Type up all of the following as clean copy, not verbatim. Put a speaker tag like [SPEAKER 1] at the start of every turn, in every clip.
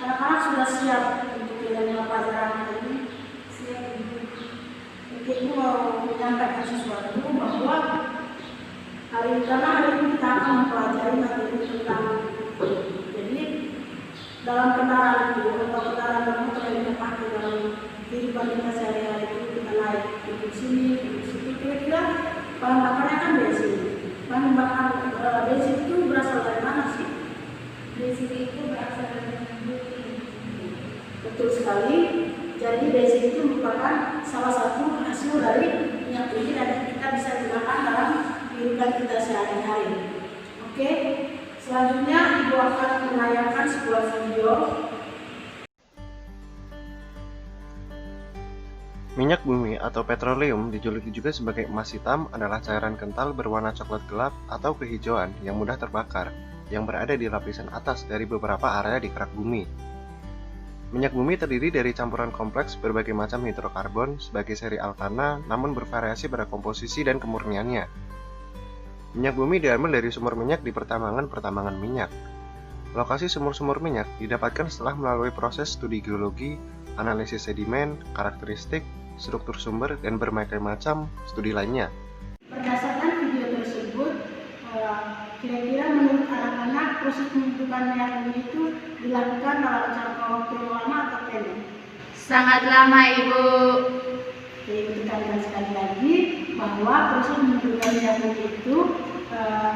[SPEAKER 1] Anak-anak sudah siap untuk jalannya pelajaran hari ini? Siap Ibu. Oke, Ibu mau menyampaikan sesuatu bahwa karena hari ini kita akan mempelajari materi tentang jadi dalam kendaraan itu atau kendaraan bermotor yang kita pakai dalam kehidupan kita sehari-hari itu kita naik ke sini, ke situ, kira-kira bahan bakarnya kan bensin. Bahan bakar bensin itu berasal dari mana sih? Bensin itu berasal dari bumi. Betul sekali. Jadi bensin itu merupakan salah satu hasil dari minyak bumi dan kita bisa gunakan dalam kehidupan kita sehari-hari. Oke, selanjutnya Ibu akan menayangkan sebuah video.
[SPEAKER 2] Minyak bumi atau petroleum, dijuluki juga sebagai emas hitam, adalah cairan kental berwarna coklat gelap atau kehijauan yang mudah terbakar, yang berada di lapisan atas dari beberapa area di kerak bumi. Minyak bumi terdiri dari campuran kompleks berbagai macam hidrokarbon sebagai seri alkana, namun bervariasi pada komposisi dan kemurniannya. Minyak bumi diambil dari sumur minyak di pertambangan minyak. Lokasi sumur-sumur minyak didapatkan setelah melalui proses studi geologi, analisis sedimen, karakteristik, struktur sumber, dan berbagai macam studi lainnya.
[SPEAKER 1] Berdasarkan video tersebut, kira-kira menurut anak-anak proses pembentukan minyak bumi itu dilakukan dalam jangka waktu yang lama atau pendek?
[SPEAKER 3] Sangat lama, Ibu.
[SPEAKER 1] Jadi kita lihat sekali lagi bahwa proses pembentukan minyak bumi itu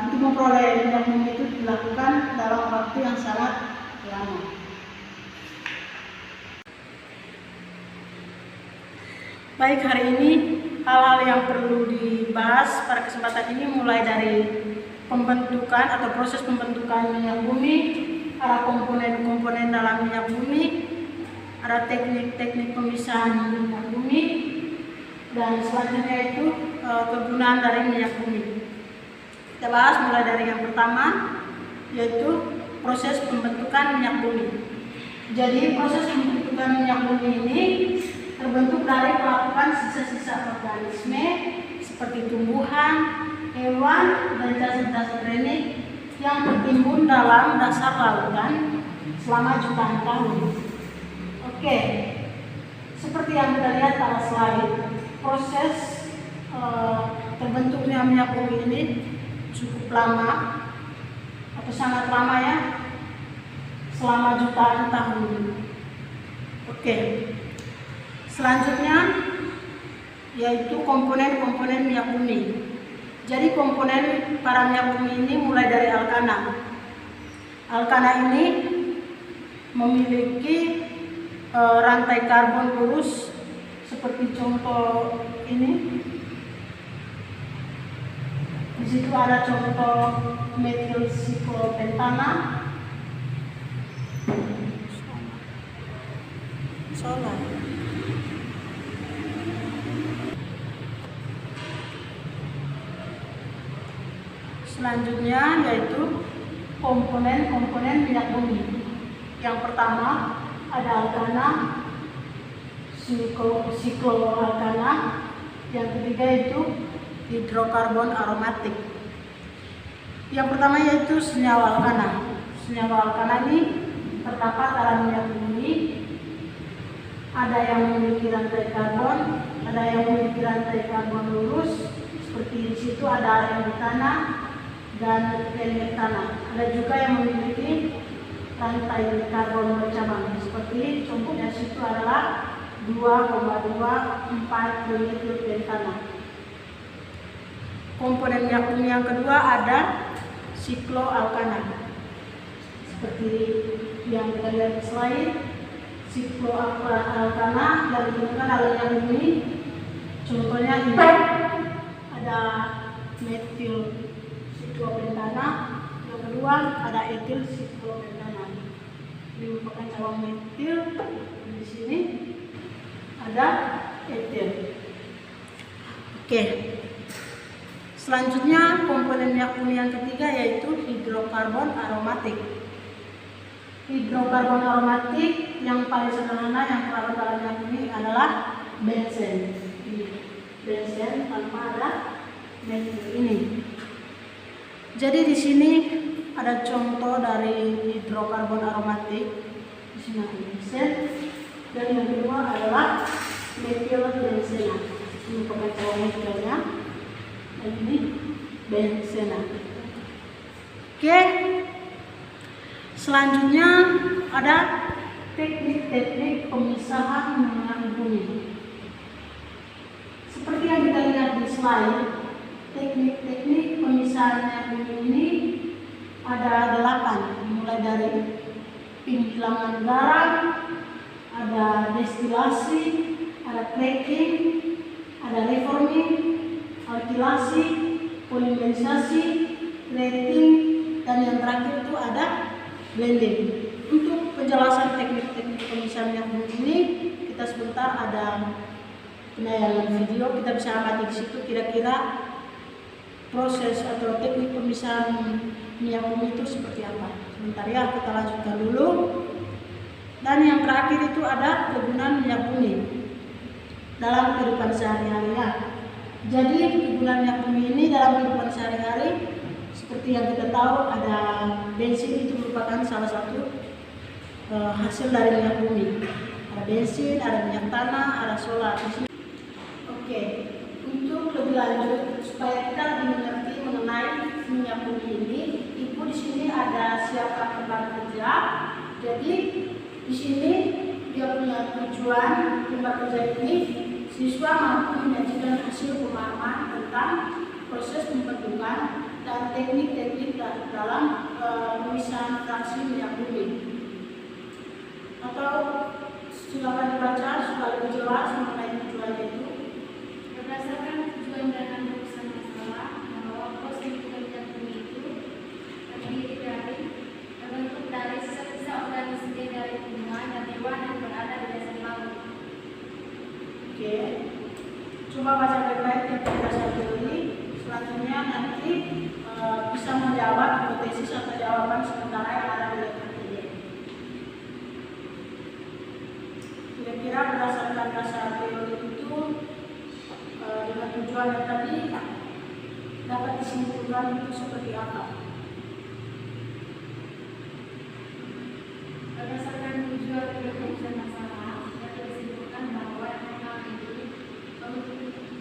[SPEAKER 1] untuk memperoleh minyak bumi itu dilakukan dalam waktu yang sangat lama. Baik, hari ini hal-hal yang perlu dibahas pada kesempatan ini mulai dari pembentukan atau proses pembentukan minyak bumi, ada komponen-komponen dalam minyak bumi, ada teknik-teknik pemisahan minyak bumi, dan selanjutnya itu kegunaan dari minyak bumi. Kita bahas mulai dari yang pertama, yaitu proses pembentukan minyak bumi. Jadi proses pembentukan minyak bumi ini terbentuk dari pelapukan sisa-sisa organisme seperti tumbuhan, hewan, dan jas-jas organik yang tertimbun dalam dasar lautan selama jutaan tahun. Oke, seperti yang kita lihat pada slide, proses terbentuknya minyak bumi ini cukup lama atau sangat lama ya, selama jutaan tahun. Oke. Selanjutnya yaitu komponen-komponen minyak bumi. Jadi komponen para minyak bumi ini mulai dari alkana. Alkana ini memiliki rantai karbon lurus seperti contoh ini. Di situ ada contoh metil siklopentana. Selanjutnya yaitu komponen-komponen minyak bumi. Yang pertama ada alkana, sikloalkana. Yang ketiga itu hidrokarbon aromatik. Yang pertama yaitu senyawa alkana. Senyawa alkana ini terdapat dalam minyak bumi. Ada yang memiliki rantai karbon, ada yang memiliki rantai karbon lurus. Seperti di situ ada yang di tanah dan tanah. Ada juga yang memiliki rantai karbon bercabang. Seperti contohnya situ adalah 2,24 kilometer. Komponen minyak bumi yang kedua ada sikloalkana. Seperti yang kita lihat di slide, sikloalkana yang ditemukan dalam minyak bumi. Contohnya ini ada metil siklopentana, yang kedua ada etil siklopentana. Ini merupakan cabang metil. Di sini ada etil. Oke. Selanjutnya komponen minyak bumi yang ketiga yaitu hidrokarbon aromatik. Hidrokarbon aromatik yang paling sederhana yang terdapat dalam minyak bumi adalah benzen. Benzen tanpa ada metil ini. Jadi di sini ada contoh dari hidrokarbon aromatik. Di sini ada benzen. Dan yang kedua adalah metilbenzena. Ini merupakan cairan dan ini benzena. Oke. Selanjutnya ada teknik-teknik pemisahan minyak bumi. Seperti yang kita lihat di slide, teknik-teknik pemisahan minyak bumi ini ada 8, mulai dari penghilangan garam, ada destilasi, ada cracking, ada reforming, alkilasi, polimerinasi, plating, dan yang terakhir itu ada blending. Untuk penjelasan teknik-teknik pemisahan minyak bumi ini, kita sebentar ada penayangan video, kita bisa amati di situ kira-kira proses atau teknik pemisahan minyak bumi itu seperti apa. Sebentar ya, kita lanjutkan dulu. Dan yang terakhir itu ada kegunaan minyak bumi dalam kehidupan sehari-hari. Jadi kegunaan minyak bumi ini dalam kehidupan sehari-hari, seperti yang kita tahu, ada bensin itu merupakan salah satu hasil dari minyak bumi. Ada bensin, ada minyak tanah, ada solar. Oke, untuk lebih lanjut supaya kita lebih mengerti mengenai minyak bumi ini, Ibu di sini ada siapkan lembar kerja. Jadi di sini dia punya tujuan lembar kerja ini, siswa mampu menyajikan hasil pemahaman tentang proses pembentukan dan teknik-teknik dalam pemisahan fraksi minyak bumi. Atau silakan dibaca supaya lebih jelas mengenai tujuannya itu.
[SPEAKER 3] Berdasarkan tujuan dan urusan masalah bahwa proses minyak bumi itu terdiri dari terbentuk dari sisa-sisa organisme dari tumbuhan dan hewan yang berada di dasar laut.
[SPEAKER 1] Oke, coba baca baik-baik yang berdasar teori. Selanjutnya nanti bisa menjawab hipotesis atau jawaban sementara yang ada di letter D. Kira-kira berdasarkan dasar teori itu dengan tujuan yang tadi dapat disimpulkan itu seperti apa?
[SPEAKER 3] Berdasarkan tujuan dan urusan masalah dapat disimpulkan bahwa yang pertama itu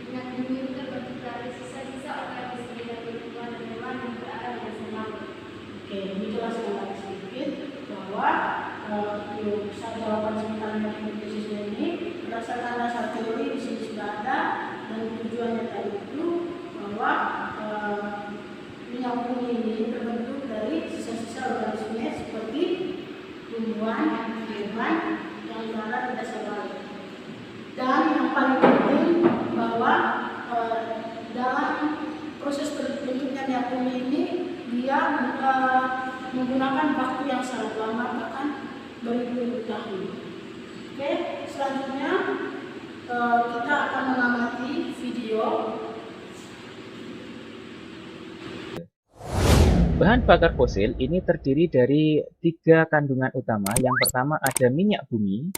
[SPEAKER 3] minyak bumi itu terbentuk dari sisa-sisa organisme dari tumbuhan dan hewan yang berada di dasar laut.
[SPEAKER 1] Oke, ini jelaskan lagi sedikit bahwa jawaban sementara dari hipotesisnya ini berdasarkan dasar teori di sini sudah ada, dan tujuannya tadi itu bahwa minyak bumi ini terbentuk dari sisa-sisa organisme seperti tumbuhan, hewan yang berada di dasar laut. Dan yang paling penting bahwa dalam proses terbentuknya minyak bumi ini dia menggunakan waktu yang sangat lama, bahkan beribu-ribu tahun. Oke, selanjutnya kita akan mengamati video.
[SPEAKER 4] Bahan bakar fosil ini terdiri dari 3 kandungan utama. Yang pertama ada minyak bumi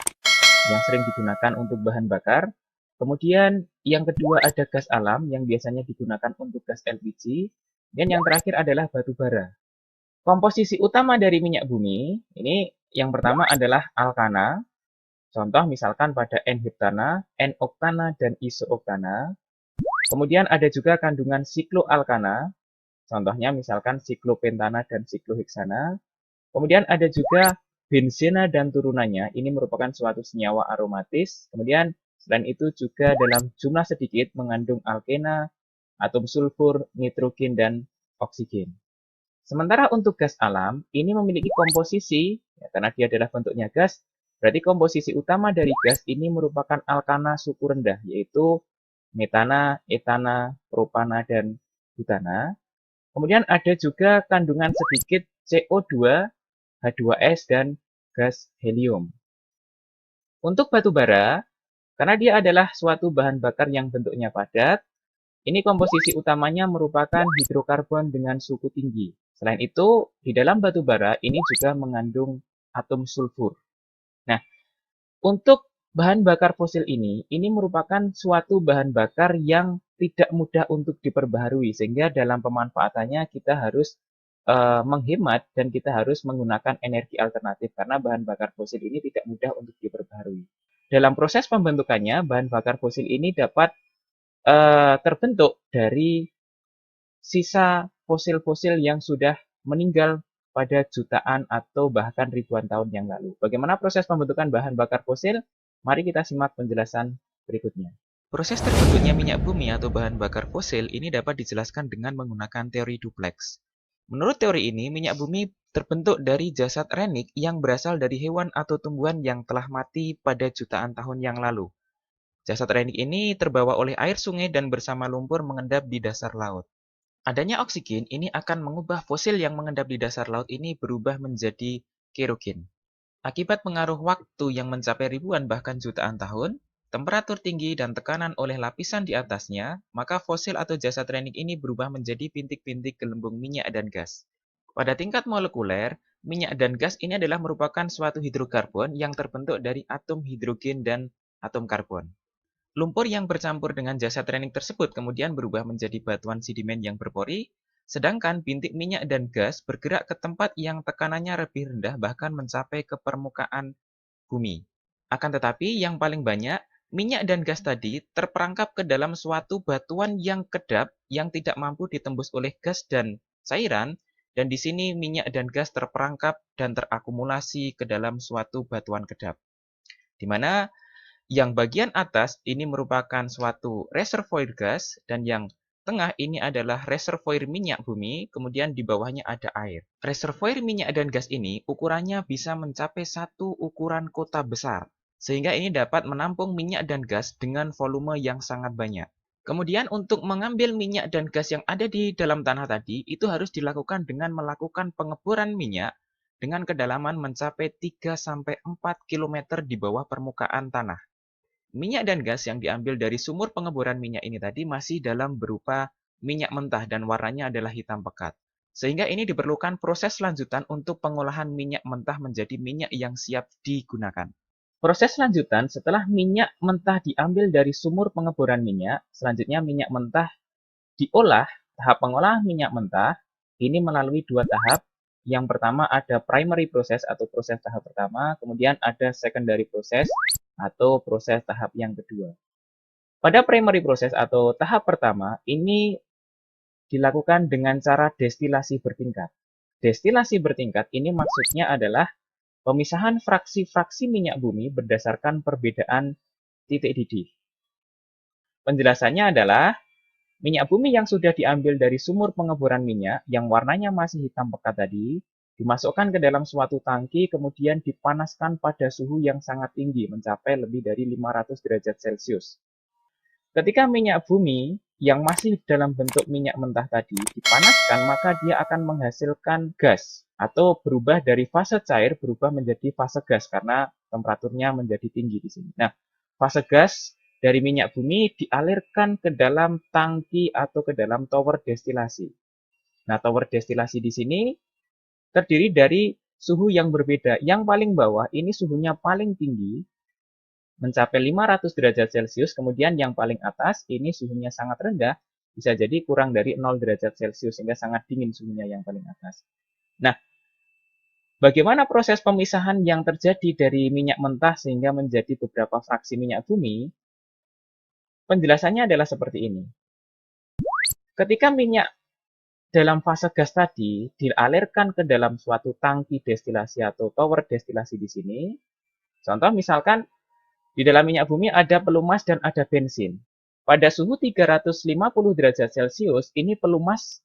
[SPEAKER 4] yang sering digunakan untuk bahan bakar. Kemudian yang kedua ada gas alam yang biasanya digunakan untuk gas LPG. Dan yang terakhir adalah batu bara. Komposisi utama dari minyak bumi ini yang pertama adalah alkana. Contoh misalkan pada N-heptana, N-oktana, dan iso-oktana. Kemudian ada juga kandungan sikloalkana. Contohnya misalkan siklopentana dan sikloheksana. Kemudian ada juga benzena dan turunannya. Ini merupakan suatu senyawa aromatis. Kemudian selain itu juga dalam jumlah sedikit mengandung alkena, atom sulfur, nitrogen, dan oksigen. Sementara untuk gas alam, ini memiliki komposisi, ya, karena dia adalah bentuknya gas, berarti komposisi utama dari gas ini merupakan alkana suku rendah, yaitu metana, etana, propana, dan butana. Kemudian ada juga kandungan sedikit CO2, H2S, dan gas helium. Untuk batu bara, karena dia adalah suatu bahan bakar yang bentuknya padat, ini komposisi utamanya merupakan hidrokarbon dengan suku tinggi. Selain itu, di dalam batu bara ini juga mengandung atom sulfur. Nah, untuk bahan bakar fosil ini merupakan suatu bahan bakar yang tidak mudah untuk diperbaharui, sehingga dalam pemanfaatannya kita harus menghemat dan kita harus menggunakan energi alternatif karena bahan bakar fosil ini tidak mudah untuk diperbaharui. Dalam proses pembentukannya, bahan bakar fosil ini dapat terbentuk dari sisa fosil-fosil yang sudah meninggal pada jutaan atau bahkan ribuan tahun yang lalu. Bagaimana proses pembentukan bahan bakar fosil? Mari kita simak penjelasan berikutnya. Proses terbentuknya minyak bumi atau bahan bakar fosil ini dapat dijelaskan dengan menggunakan teori duplex. Menurut teori ini, minyak bumi terbentuk dari jasad renik yang berasal dari hewan atau tumbuhan yang telah mati pada jutaan tahun yang lalu. Jasad renik ini terbawa oleh air sungai dan bersama lumpur mengendap di dasar laut. Adanya oksigen ini akan mengubah fosil yang mengendap di dasar laut ini berubah menjadi kerogen. Akibat pengaruh waktu yang mencapai ribuan bahkan jutaan tahun, temperatur tinggi dan tekanan oleh lapisan di atasnya, maka fosil atau jasad renik ini berubah menjadi bintik-bintik gelembung minyak dan gas. Pada tingkat molekuler, minyak dan gas ini adalah merupakan suatu hidrokarbon yang terbentuk dari atom hidrogen dan atom karbon. Lumpur yang bercampur dengan jasad renik tersebut kemudian berubah menjadi batuan sedimen yang berpori, sedangkan bintik minyak dan gas bergerak ke tempat yang tekanannya lebih rendah bahkan mencapai ke permukaan bumi. Akan tetapi yang paling banyak, minyak dan gas tadi terperangkap ke dalam suatu batuan yang kedap yang tidak mampu ditembus oleh gas dan cairan, dan di sini minyak dan gas terperangkap dan terakumulasi ke dalam suatu batuan kedap. Di mana yang bagian atas ini merupakan suatu reservoir gas dan yang tengah ini adalah reservoir minyak bumi, kemudian di bawahnya ada air. Reservoir minyak dan gas ini ukurannya bisa mencapai satu ukuran kota besar, sehingga ini dapat menampung minyak dan gas dengan volume yang sangat banyak. Kemudian untuk mengambil minyak dan gas yang ada di dalam tanah tadi, itu harus dilakukan dengan melakukan pengeboran minyak dengan kedalaman mencapai 3-4 km di bawah permukaan tanah. Minyak dan gas yang diambil dari sumur pengeboran minyak ini tadi masih dalam berupa minyak mentah dan warnanya adalah hitam pekat. Sehingga ini diperlukan proses lanjutan untuk pengolahan minyak mentah menjadi minyak yang siap digunakan. Proses lanjutan setelah minyak mentah diambil dari sumur pengeboran minyak, selanjutnya minyak mentah diolah. Tahap pengolahan minyak mentah ini melalui dua tahap. Yang pertama ada primary process atau proses tahap pertama, kemudian ada secondary process atau proses tahap yang kedua. Pada primary process atau tahap pertama, ini dilakukan dengan cara destilasi bertingkat. Destilasi bertingkat ini maksudnya adalah pemisahan fraksi-fraksi minyak bumi berdasarkan perbedaan titik didih. Penjelasannya adalah minyak bumi yang sudah diambil dari sumur pengeboran minyak yang warnanya masih hitam pekat tadi, dimasukkan ke dalam suatu tangki kemudian dipanaskan pada suhu yang sangat tinggi mencapai lebih dari 500 derajat Celcius. Ketika minyak bumi yang masih dalam bentuk minyak mentah tadi dipanaskan, maka dia akan menghasilkan gas atau berubah dari fase cair berubah menjadi fase gas karena temperaturnya menjadi tinggi di sini. Nah, fase gas dari minyak bumi dialirkan ke dalam tangki atau ke dalam tower destilasi. Nah, tower destilasi di sini terdiri dari suhu yang berbeda. Yang paling bawah ini suhunya paling tinggi, mencapai 500 derajat Celcius. Kemudian yang paling atas ini suhunya sangat rendah, bisa jadi kurang dari 0 derajat Celcius, sehingga sangat dingin suhunya yang paling atas. Nah, bagaimana proses pemisahan yang terjadi dari minyak mentah sehingga menjadi beberapa fraksi minyak bumi? Penjelasannya adalah seperti ini. Ketika minyak dalam fase gas tadi dialirkan ke dalam suatu tangki destilasi atau tower destilasi di sini, contoh misalkan di dalam minyak bumi ada pelumas dan ada bensin. Pada suhu 350 derajat Celcius, ini pelumas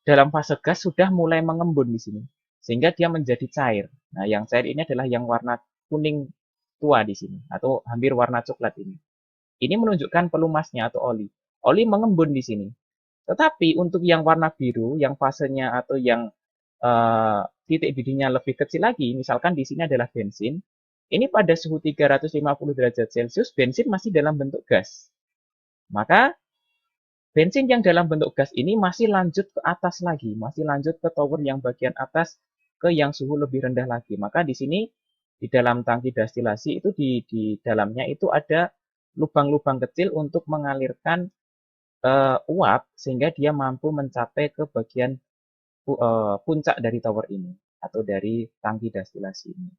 [SPEAKER 4] dalam fase gas sudah mulai mengembun di sini, sehingga dia menjadi cair. Nah, yang cair ini adalah yang warna kuning tua di sini, atau hampir warna coklat ini. Ini menunjukkan pelumasnya atau oli. Oli mengembun di sini. Tetapi untuk yang warna biru, yang fasenya atau yang titik didihnya lebih kecil lagi, misalkan di sini adalah bensin. Ini pada suhu 350 derajat Celcius, bensin masih dalam bentuk gas. Maka bensin yang dalam bentuk gas ini masih lanjut ke atas lagi, masih lanjut ke tower yang bagian atas ke yang suhu lebih rendah lagi. Maka di sini di dalam tangki destilasi itu di dalamnya itu ada lubang-lubang kecil untuk mengalirkan uap sehingga dia mampu mencapai ke bagian puncak dari tower ini atau dari tangki destilasi ini.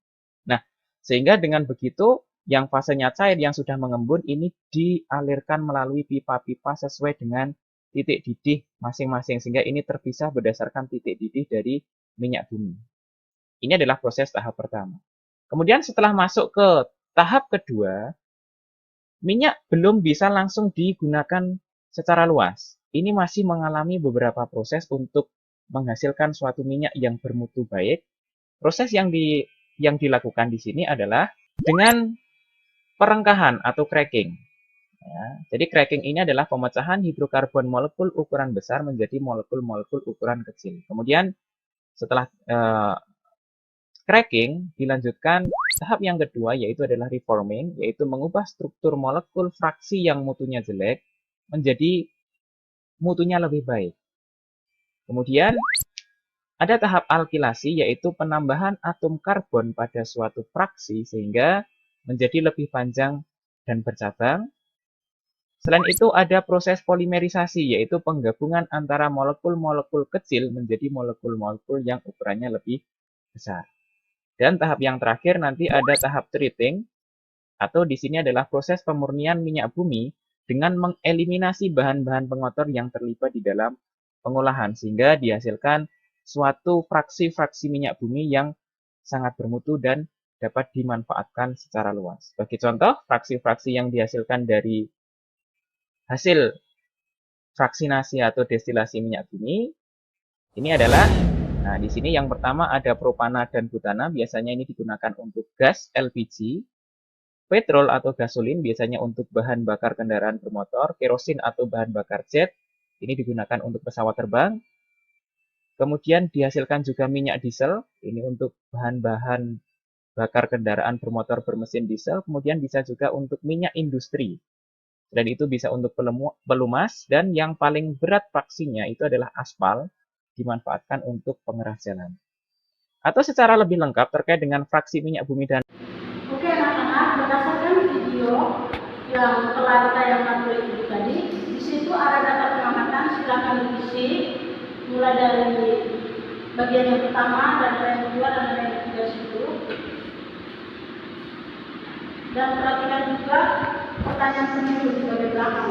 [SPEAKER 4] Nah, sehingga dengan begitu yang fasenya cair yang sudah mengembun ini dialirkan melalui pipa-pipa sesuai dengan titik didih masing-masing sehingga ini terpisah berdasarkan titik didih dari minyak bumi. Ini adalah proses tahap pertama. Kemudian setelah masuk ke tahap kedua, minyak belum bisa langsung digunakan secara luas. Ini masih mengalami beberapa proses untuk menghasilkan suatu minyak yang bermutu baik. Proses yang dilakukan di sini adalah dengan perengkahan atau cracking. Ya, jadi cracking ini adalah pemecahan hidrokarbon molekul ukuran besar menjadi molekul-molekul ukuran kecil. Kemudian setelah cracking dilanjutkan tahap yang kedua yaitu adalah reforming, yaitu mengubah struktur molekul fraksi yang mutunya jelek menjadi mutunya lebih baik. Kemudian ada tahap alkilasi yaitu penambahan atom karbon pada suatu fraksi sehingga menjadi lebih panjang dan bercabang. Selain itu ada proses polimerisasi yaitu penggabungan antara molekul-molekul kecil menjadi molekul-molekul yang ukurannya lebih besar. Dan tahap yang terakhir nanti ada tahap treating atau di sini adalah proses pemurnian minyak bumi dengan mengeliminasi bahan-bahan pengotor yang terlibat di dalam pengolahan sehingga dihasilkan suatu fraksi-fraksi minyak bumi yang sangat bermutu dan dapat dimanfaatkan secara luas. Bagi contoh, fraksi-fraksi yang dihasilkan dari hasil fraksinasi atau destilasi minyak bumi ini adalah, nah di sini yang pertama ada propana dan butana, biasanya ini digunakan untuk gas LPG, petrol atau gasolin biasanya untuk bahan bakar kendaraan bermotor, kerosin atau bahan bakar jet, ini digunakan untuk pesawat terbang. Kemudian dihasilkan juga minyak diesel, ini untuk bahan-bahan bakar kendaraan bermotor bermesin diesel, kemudian bisa juga untuk minyak industri. Dan itu bisa untuk pelumas, dan yang paling berat fraksinya itu adalah aspal, dimanfaatkan untuk pengeras jalan. Atau secara lebih lengkap terkait dengan fraksi minyak bumi dan...
[SPEAKER 1] Oke anak-anak, berdasarkan video yang telah ditayangkan oleh Ibu tadi, di situ ada data pengamatan, silakan diisi mulai dari bagian yang pertama, dan yang kedua, dan yang ketiga situ. Dan perhatikan juga pertanyaan pemilu di bagian belakang.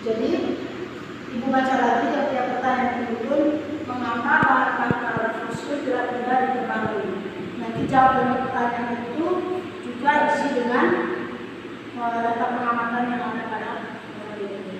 [SPEAKER 1] Jadi, Ibu baca lagi setiap pertanyaan penuntun, mengapa bahan bakar fosil tidak mudah diperbarui. Nanti jawab dengan pertanyaan itu juga isi dengan data pengamatan yang ada pada video.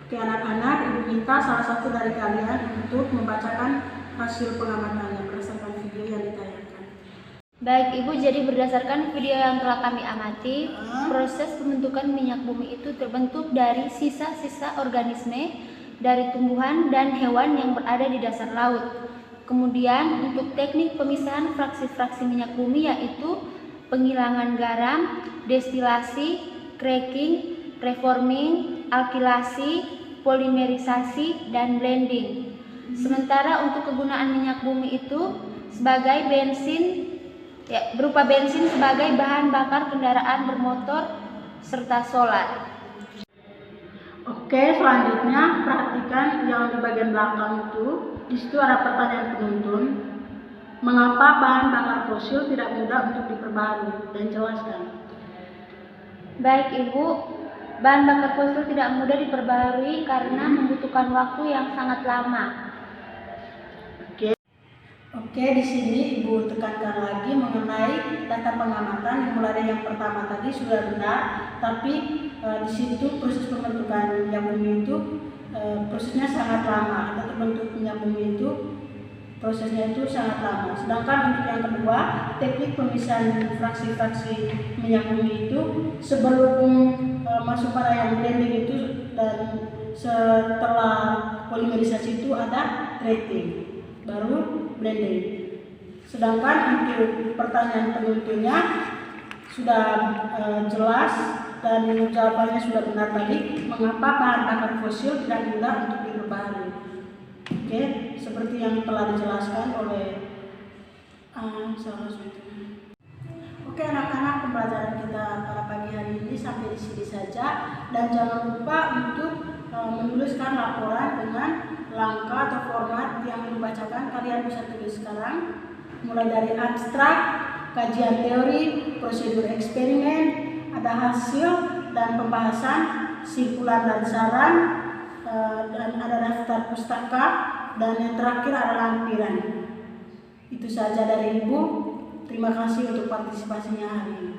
[SPEAKER 1] Oke anak-anak, Ibu minta salah satu dari kalian untuk membacakan hasil pengamatannya berdasarkan video yang ditayangkan.
[SPEAKER 3] Baik Ibu, jadi berdasarkan video yang telah kami amati, proses pembentukan minyak bumi itu terbentuk dari sisa-sisa organisme dari tumbuhan dan hewan yang berada di dasar laut. Kemudian untuk teknik pemisahan fraksi-fraksi minyak bumi yaitu penghilangan garam, destilasi, cracking, reforming, alkilasi, polimerisasi, dan blending. Sementara untuk kegunaan minyak bumi itu sebagai bensin, berupa bensin sebagai bahan bakar kendaraan bermotor serta solar.
[SPEAKER 1] Oke, selanjutnya perhatikan yang di bagian belakang itu. Di situ ada pertanyaan penuntun. Mengapa bahan bakar fosil tidak mudah untuk diperbarui? Dan jelaskan.
[SPEAKER 3] Baik Ibu, bahan bakar fosil tidak mudah diperbarui karena membutuhkan waktu yang sangat lama.
[SPEAKER 1] Oke, di sini Ibu tekankan lagi mengenai data pengamatan yang mulai dari yang pertama tadi sudah benar, tapi di situ proses pembentukan minyak bumi itu prosesnya sangat lama. Atau terbentuk minyak bumi itu prosesnya itu sangat lama. Sedangkan untuk yang kedua, teknik pemisahan fraksi-fraksi minyak bumi itu sebelum masuk pada yang blending itu dan setelah polimerisasi itu ada treating, baru blending. Sedangkan untuk pertanyaan penuntunnya sudah jelas dan jawabannya sudah benar tadi. Mengapa bahan bakar fosil tidak mudah untuk diperbaharui? Oke, seperti yang telah dijelaskan oleh salah satunya. Oke anak-anak, pembelajaran kita pada pagi hari ini sampai di sini saja, dan jangan lupa untuk menuliskan laporan dengan langkah atau format yang dibacakan. Kalian bisa tulis sekarang, mulai dari abstrak, kajian teori, prosedur eksperimen, ada hasil dan pembahasan, simpulan dan saran, dan ada daftar pustaka, dan yang terakhir ada lampiran. Itu saja dari Ibu. Terima kasih untuk partisipasinya hari ini.